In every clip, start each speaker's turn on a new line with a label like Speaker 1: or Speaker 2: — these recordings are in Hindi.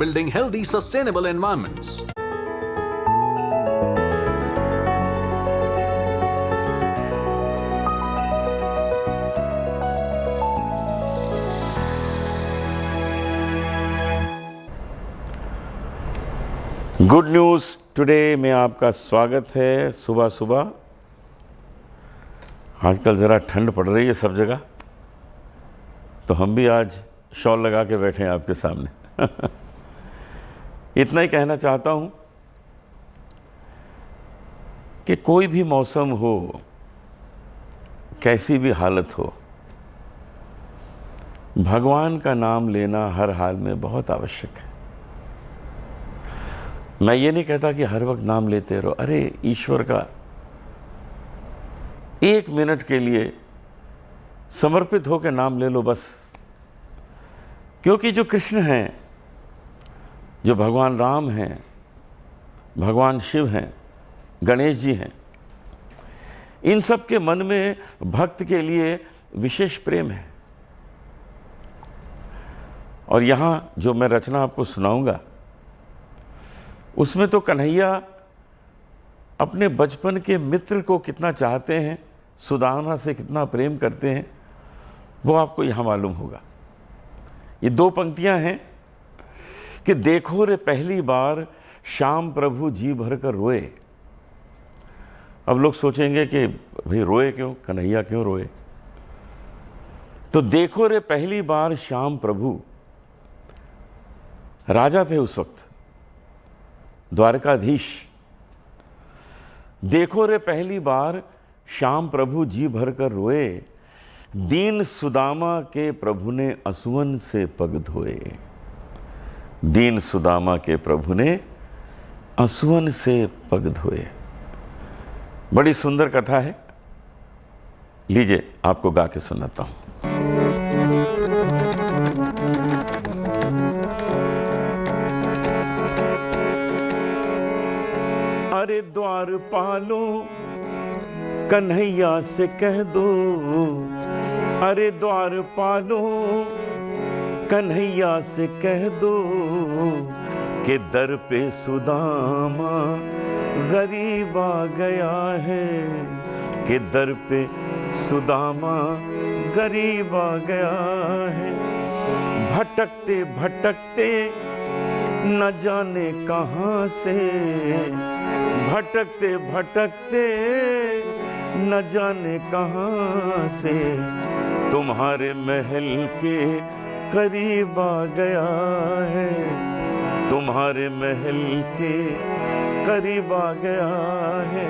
Speaker 1: building healthy, sustainable environments.
Speaker 2: Good news today में आपका स्वागत है। सुबह सुबह आजकल ज़रा ठंड पड़ रही है सब जगह, तो हम भी आज शॉल लगा के बैठे हैं आपके सामने। इतना ही कहना चाहता हूँ कि कोई भी मौसम हो, कैसी भी हालत हो, भगवान का नाम लेना हर हाल में बहुत आवश्यक है। मैं ये नहीं कहता कि हर वक्त नाम लेते रहो। अरे ईश्वर का 1 मिनट के लिए समर्पित होकर नाम ले लो बस। क्योंकि जो कृष्ण हैं, जो भगवान राम हैं, भगवान शिव हैं, गणेश जी हैं, इन सब के मन में भक्त के लिए विशेष प्रेम है। और यहाँ जो मैं रचना आपको सुनाऊंगा, उसमें तो कन्हैया अपने बचपन के मित्र को कितना चाहते हैं, सुदामा से कितना प्रेम करते हैं, वो आपको यहाँ मालूम होगा। ये 2 पंक्तियाँ हैं कि देखो रे पहली बार श्याम प्रभु जी भर कर रोए। अब लोग सोचेंगे कि भाई रोए क्यों, कन्हैया क्यों रोए? तो देखो रे पहली बार श्याम प्रभु, राजा थे उस वक्त, द्वारकाधीश। देखो रे पहली बार श्याम प्रभु जी भर कर रोए, दीन सुदामा के प्रभु ने असुवन से पग धोए। दीन सुदामा के प्रभु ने असुवन से पग धोए। बड़ी सुंदर कथा है, लीजिए आपको गा के सुनाता हूं। अरे द्वारपालो कन्हैया से कह दो, अरे द्वारपालो कन्हैया से कह दो कि दर पे सुदामा गरीब आ गया है, कि दर पे सुदामा गरीब आ गया है। भटकते भटकते न जाने कहाँ से, भटकते भटकते न जाने कहाँ से, तुम्हारे महल के करीब आ गया है, तुम्हारे महल के करीब आ गया है।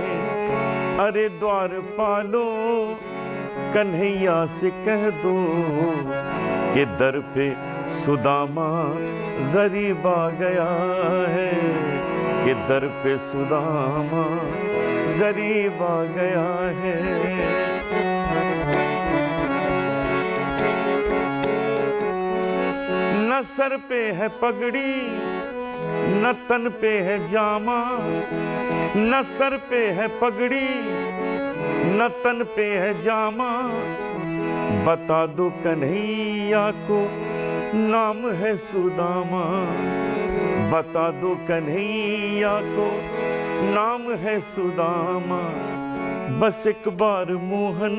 Speaker 2: अरे द्वारपालो कन्हैया से कह दो कि दर पे सुदामा गरीब आ गया है, कि दर पे सुदामा गरीब आ गया है। न सर पे है पगड़ी, न तन पे है जामा, न सर पे है पगड़ी, न तन पे है जामा, बता दो कन्हैया को नाम है सुदामा, बता दो कन्हैया को नाम है सुदामा। बस एक बार मोहन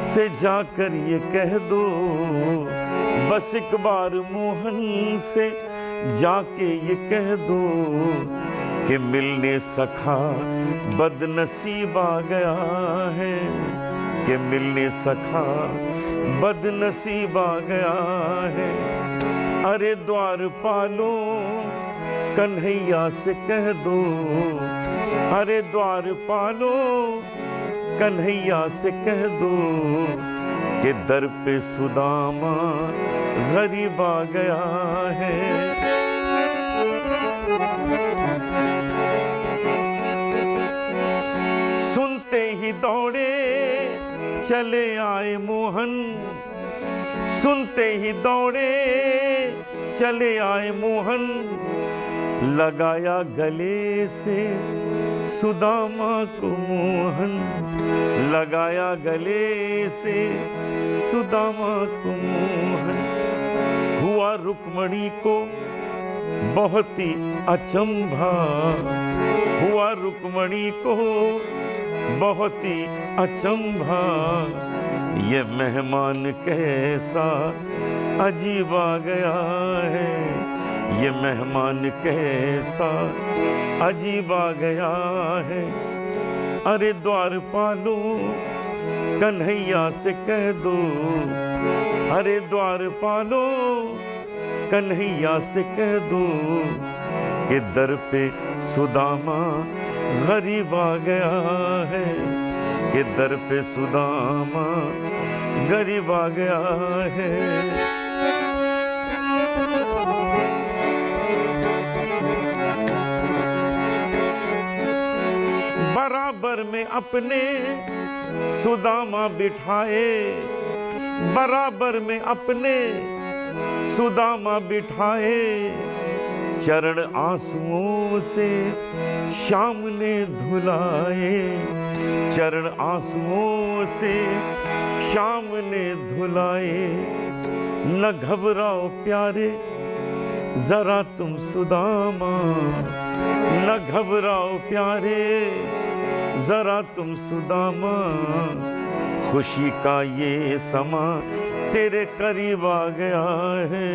Speaker 2: से जाकर ये कह दो, बस एक बार मोहन से जाके ये कह दो कि मिलने सखा बदनसीब आ गया है, कि मिलने सखा बदनसीब आ गया है। अरे द्वारपालो कन्हैया से कह दो, अरे द्वारपालो कन्हैया से कह दो कि दर पे सुदामा गरीब आ गया है। सुनते ही दौड़े चले आए मोहन, सुनते ही दौड़े चले आए मोहन, लगाया गले से सुदामा को मोहन, लगाया गले से सुदामा को मोहन। हुआ रुक्मणी को बहुत ही अचंभा हुआ रुक्मणी को, बहुत ही अचंभा, ये मेहमान कैसा अजीब आ गया है, ये मेहमान कैसा अजीब आ गया है। अरे द्वारपालो कन्हैया से कह दो, अरे द्वारपालो कन्हैया से कह दो कि दर पे सुदामा गरीब आ गया है, कि दर पे सुदामा गरीब आ गया है। बराबर में अपने सुदामा बिठाए, बराबर में अपने सुदामा बिठाए, चरण आंसुओं से श्याम ने धुलाए, चरण आंसुओं से श्याम ने धुलाए। न घबराओ प्यारे जरा तुम सुदामा, न घबराओ प्यारे जरा तुम सुदामा, खुशी का ये समा तेरे करीब आ गया है,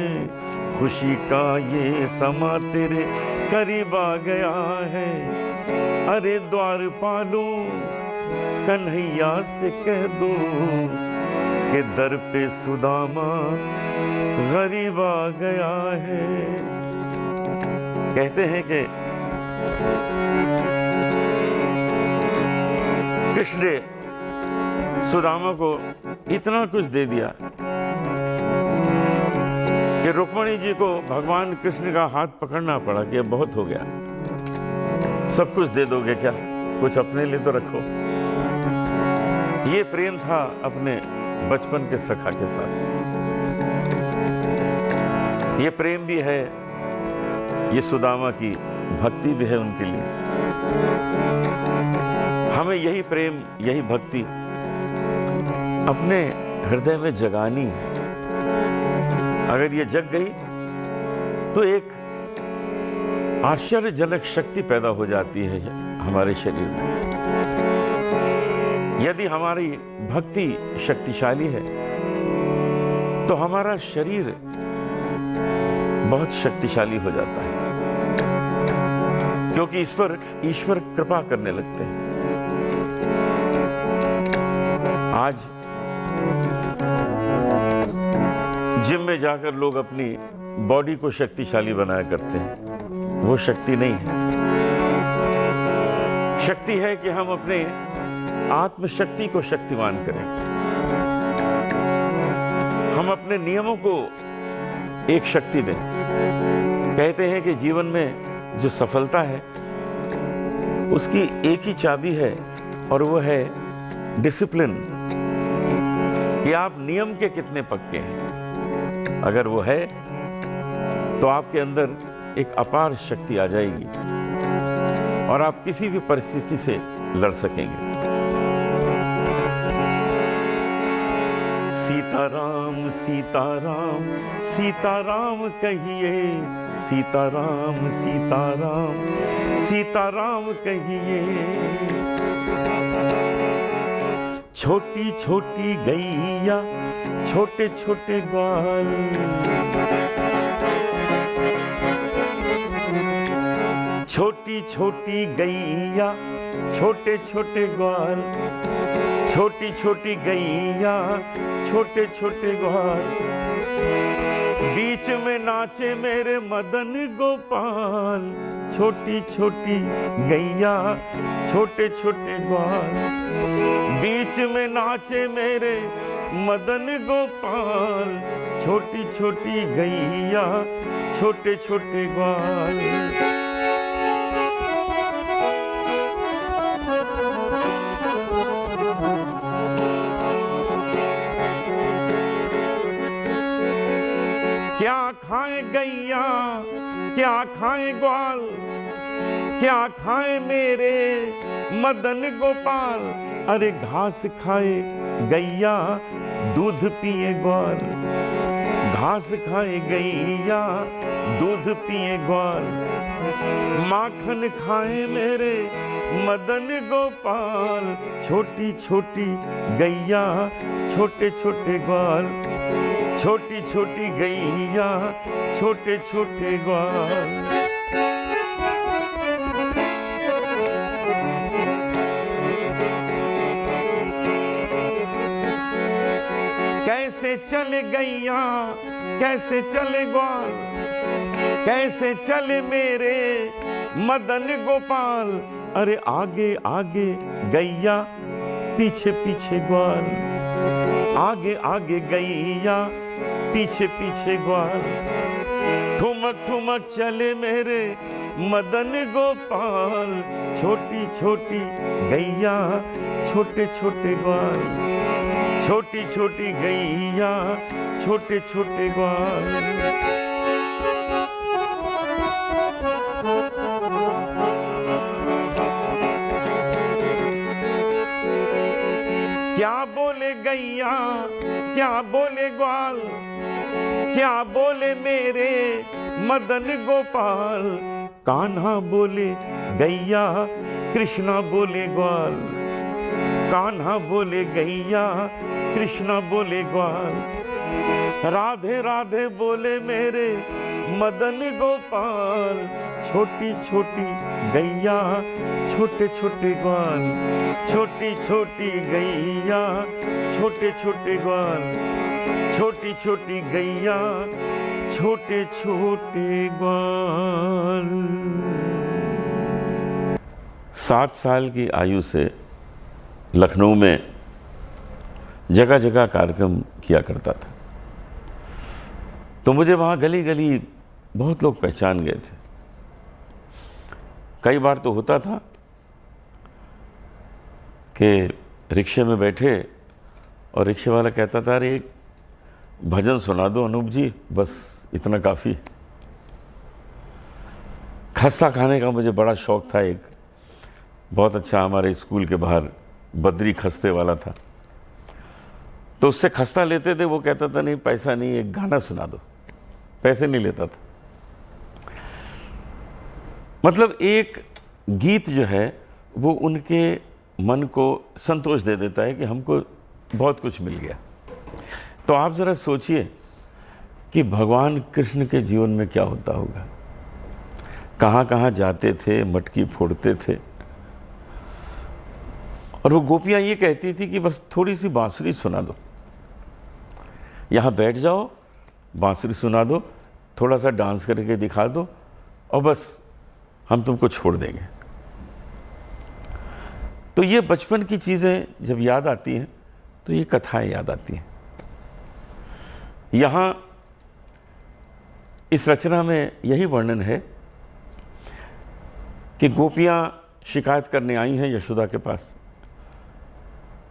Speaker 2: खुशी का ये समा तेरे करीब आ गया है। अरे द्वारपालो कन्हैया से कह दो कि दर पे सुदामा गरीब आ गया है। कहते हैं कि कृष्ण ने सुदामा को इतना कुछ दे दिया कि रुक्मणी जी को भगवान कृष्ण का हाथ पकड़ना पड़ा कि अब बहुत हो गया, सब कुछ दे दोगे क्या, कुछ अपने लिए तो रखो। ये प्रेम था अपने बचपन के सखा के साथ, ये प्रेम भी है, ये सुदामा की भक्ति भी है उनके लिए। हमें यही प्रेम, यही भक्ति अपने हृदय में जगानी है। अगर ये जग गई तो एक आश्चर्यजनक शक्ति पैदा हो जाती है हमारे शरीर में। यदि हमारी भक्ति शक्तिशाली है तो हमारा शरीर बहुत शक्तिशाली हो जाता है, क्योंकि इस पर ईश्वर कृपा करने लगते हैं। आज जिम में जाकर लोग अपनी बॉडी को शक्तिशाली बनाया करते हैं, वो शक्ति नहीं है। शक्ति है कि हम अपने आत्मशक्ति को शक्तिमान करें, हम अपने नियमों को एक शक्ति दें। कहते हैं कि जीवन में जो सफलता है उसकी एक ही चाबी है और वो है डिसिप्लिन, कि आप नियम के कितने पक्के हैं। अगर वो है तो आपके अंदर एक अपार शक्ति आ जाएगी और आप किसी भी परिस्थिति से लड़ सकेंगे। सीताराम सीताराम सीताराम कहिए, सीताराम सीताराम सीताराम कहिए। छोटी छोटी गैया छोटे छोटे ग्वाल, छोटी छोटी गैया छोटे छोटे ग्वाल, छोटी छोटी गैया छोटे छोटे ग्वाल, बीच में नाचे मेरे मदन गोपाल। छोटी छोटी गैया छोटे छोटे ग्वाल, बीच में नाचे मेरे मदन गोपाल। छोटी छोटी गैया छोटे छोटे ग्वाल। क्या खाए गैया क्या खाए ग्वाल, क्या खाए मेरे मदन गोपाल। अरे घास खाए गैया दूध पिए ग्वाल, घास खाए गैया, दूध पिए ग्वाल, माखन खाए मेरे मदन गोपाल। छोटी छोटी गैया, छोटे छोटे ग्वाल, छोटी छोटी गैया, छोटे छोटे ग्वाल। कैसे चले गैया, कैसे चले ग्वाल, कैसे चले मेरे मदन गोपाल। अरे आगे आगे गैया, पीछे पीछे ग्वाल, आगे आगे गैया, पीछे पीछे ग्वाल। ठुमक ठुमक चले मेरे मदन गोपाल। छोटी छोटी गैया, छोटे छोटे ग्वाल, छोटी छोटी गैया, छोटे छोटे ग्वाल। क्या बोले गैया, क्या बोले ग्वाल, क्या बोले मेरे मदन गोपाल। कान्हा बोले गैया, कृष्णा बोले ग्वाल, कान्हा बोले गैया, कृष्णा बोले ग्वाल। राधे राधे बोले मेरे मदन गोपाल। छोटी छोटी गैया, छोटे छोटे ग्वाल, छोटी छोटी गैया, छोटे छोटे ग्वाल, छोटी छोटी गैया, छोटे छोटे ग्वाल। 7 साल की आयु से लखनऊ में जगह जगह कार्यक्रम किया करता था, तो मुझे वहाँ गली गली बहुत लोग पहचान गए थे। कई बार तो होता था कि रिक्शे में बैठे और रिक्शे वाला कहता था, अरे एक भजन सुना दो अनूप जी, बस इतना काफ़ी। खस्ता खाने का मुझे बड़ा शौक़ था। एक बहुत अच्छा हमारे स्कूल के बाहर बद्री खस्ते वाला था, तो उससे खस्ता लेते थे। वो कहता था नहीं पैसा नहीं, एक गाना सुना दो, पैसे नहीं लेता था। मतलब एक गीत जो है वो उनके मन को संतोष दे देता है कि हमको बहुत कुछ मिल गया। तो आप ज़रा सोचिए कि भगवान कृष्ण के जीवन में क्या होता होगा। कहाँ कहाँ जाते थे, मटकी फोड़ते थे, और वो गोपियाँ ये कहती थी कि बस थोड़ी सी बांसुरी सुना दो, यहाँ बैठ जाओ, बांसुरी सुना दो, थोड़ा सा डांस करके दिखा दो, और बस हम तुमको छोड़ देंगे। तो ये बचपन की चीज़ें जब याद आती हैं तो ये कथाएं याद आती हैं। यहाँ इस रचना में यही वर्णन है कि गोपियाँ शिकायत करने आई हैं यशोदा के पास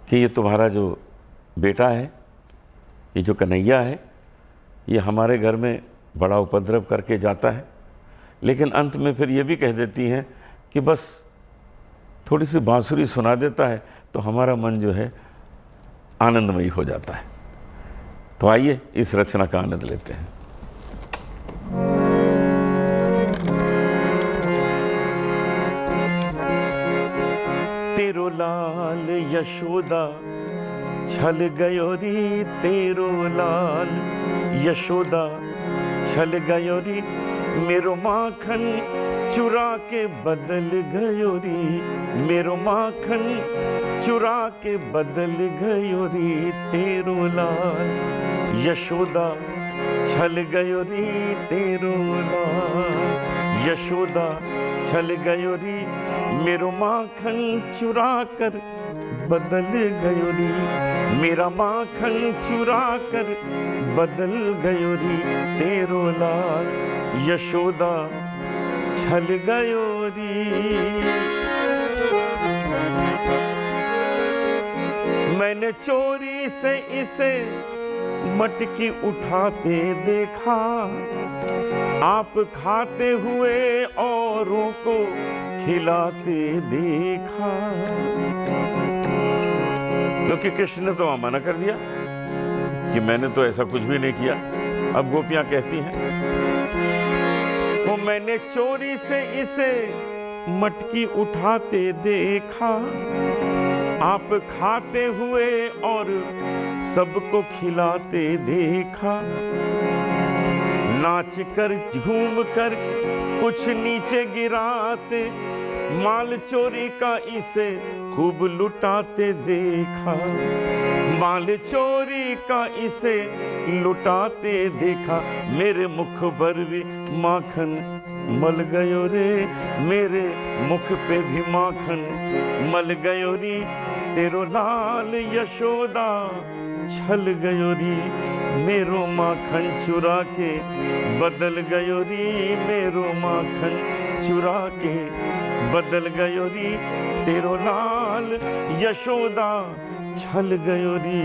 Speaker 2: कि ये तुम्हारा जो बेटा है, ये जो कन्हैया है, ये हमारे घर में बड़ा उपद्रव करके जाता है। लेकिन अंत में फिर ये भी कह देती हैं कि बस थोड़ी सी बांसुरी सुना देता है तो हमारा मन जो है आनंदमयी हो जाता है। तो आइए इस रचना का आनंद लेते हैं। तेरो लाल यशोदा छल गयो री, तेरो लाल यशोदा छल गयो री, मेरो माखन चुरा के बदल गयो री, मेरो माखन चुरा के बदल गयो री, तेरो लाल यशोदा छल गयो री, तेरो लाल यशोदा छल गयो री, मेरो माखन चुरा कर बदल गयो री, मेरा माखन चुरा कर बदल गयो री, तेरो लाल यशोदा छल गयो री। मैंने चोरी से इसे मटकी उठाते देखा, आप खाते हुए औरों को खिलाते देखा। क्योंकि कृष्ण ने तो मना कर दिया कि मैंने तो ऐसा कुछ भी नहीं किया, अब गोपियां कहती हैं, वो मैंने चोरी से इसे मटकी उठाते देखा, आप खाते हुए और सबको खिलाते देखा, नाच कर झूम कर कुछ नीचे गिराते, माल चोरी का इसे खूब लुटाते देखा, माल चोरी का इसे लुटाते देखा, मेरे मुख पर भी माखन मल गयो रे, मेरे मुख पे भी माखन मल गयो री, तेरो लाल यशोदा छल गयो री, मेरो माखन चुरा के बदल गयो री, मेरो माखन चुरा के बदल गयो री, तेरो लाल यशोदा छल गयो री।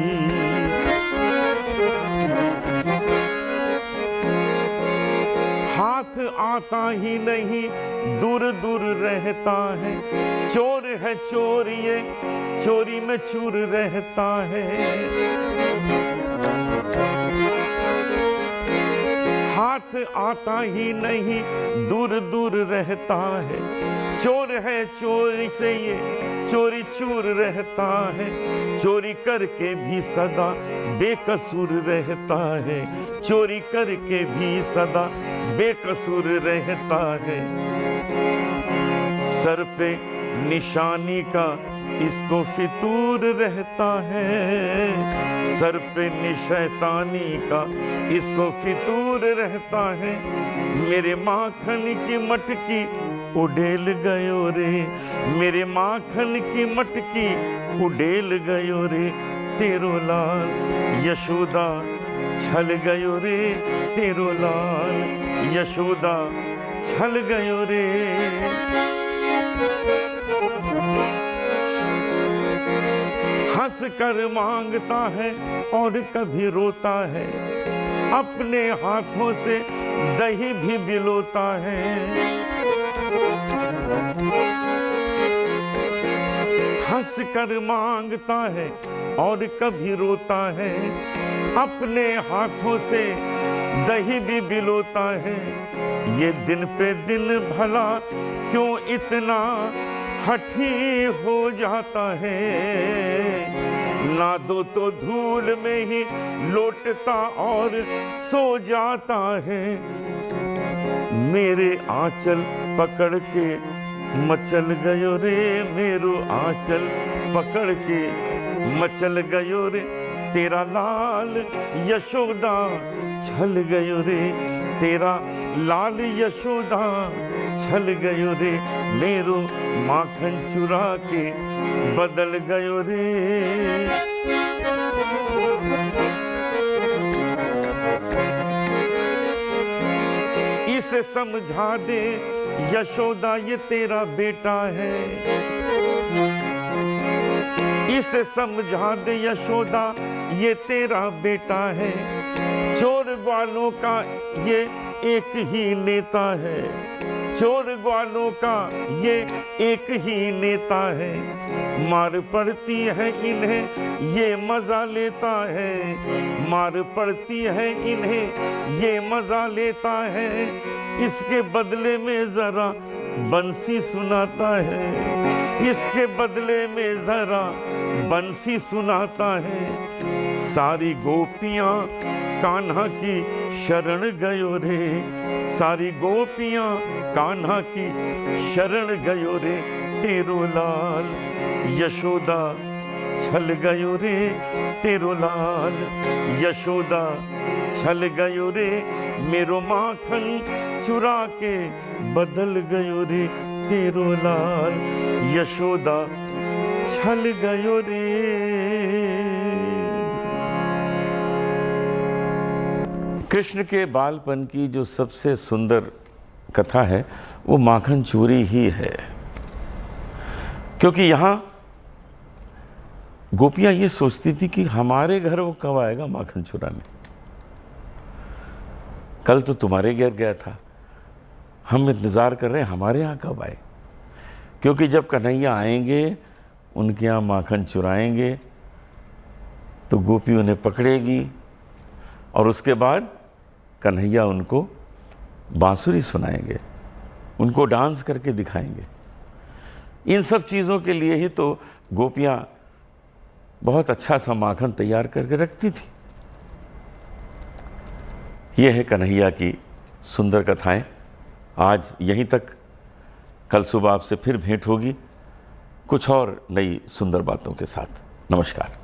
Speaker 2: हाथ आता ही नहीं दूर दूर रहता है, चोर है चोर ये चोरी में चूर रहता है, हाथ आता ही नहीं दूर दूर रहता है, चोर है चोरी से ये चोरी चूर रहता है, चोरी करके भी सदा बेकसूर रहता है, चोरी करके भी सदा बेकसूर रहता है, सर पे निशानी का इसको फितूर रहता है, सर पे निशैतानी का इसको फितूर रहता है, मेरे माखन की मटकी उडेल गयो रे, मेरे माखन की मटकी उडेल गयो रे, तेरो लाल यशोदा छल गयो रे, तेरो लाल यशोदा छल गयो रे। हंस कर मांगता है और कभी रोता है, अपने हाथों से दही भी बिलोता है, हंस कर मांगता है और कभी रोता है, अपने हाथों से दही भी बिलोता है, ये दिन पे दिन भला क्यों इतना हठी हो जाता है, ना दो तो धूल में ही लौटता और सो जाता है, मेरे आंचल पकड़ के मचल गयो रे, मेरो आंचल पकड़ के मचल गयो रे, तेरा लाल यशोदा छल गयो रे, तेरा लाल यशोदा छल गयो रे, मेरो माखन चुरा के बदल गयो रे। इसे समझा दे यशोदा ये तेरा बेटा है, इसे समझा दे यशोदा ये तेरा बेटा है, चोर ग्वालों का ये एक ही नेता है, चोर ग्वालों का ये एक ही नेता है, मार पड़ती है इन्हें ये मजा लेता है, मार पड़ती है इन्हें ये मजा लेता है, इसके बदले में जरा बंसी सुनाता है, इसके बदले में जरा बंसी सुनाता है, सारी गोपियां कान्हा की शरण गयो रे, सारी गोपियां कान्हा की शरण गयो रे, तेरो लाल यशोदा छल गयो रे, तेरो लाल यशोदा छल गयो रे, मेरो माखन चुरा के बदल गयो रे, तेरो लाल यशोदा छल गयो रे। कृष्ण के बालपन की जो सबसे सुंदर कथा है वो माखन चोरी ही है, क्योंकि यहाँ गोपियां ये सोचती थी कि हमारे घर वो कब आएगा माखन चुराने, कल तो तुम्हारे घर गया था, हम इंतज़ार कर रहे हैं हमारे यहाँ कब आए, क्योंकि जब कन्हैया आएंगे उनके यहाँ माखन चुराएंगे तो गोपी उन्हें पकड़ेगी और उसके बाद कन्हैया उनको बांसुरी सुनाएंगे, उनको डांस करके दिखाएंगे। इन सब चीज़ों के लिए ही तो गोपियाँ बहुत अच्छा सा माखन तैयार करके रखती थी। ये है कन्हैया की सुंदर कथाएं। आज यहीं तक। कल सुबह आपसे फिर भेंट होगी कुछ और नई सुंदर बातों के साथ। नमस्कार।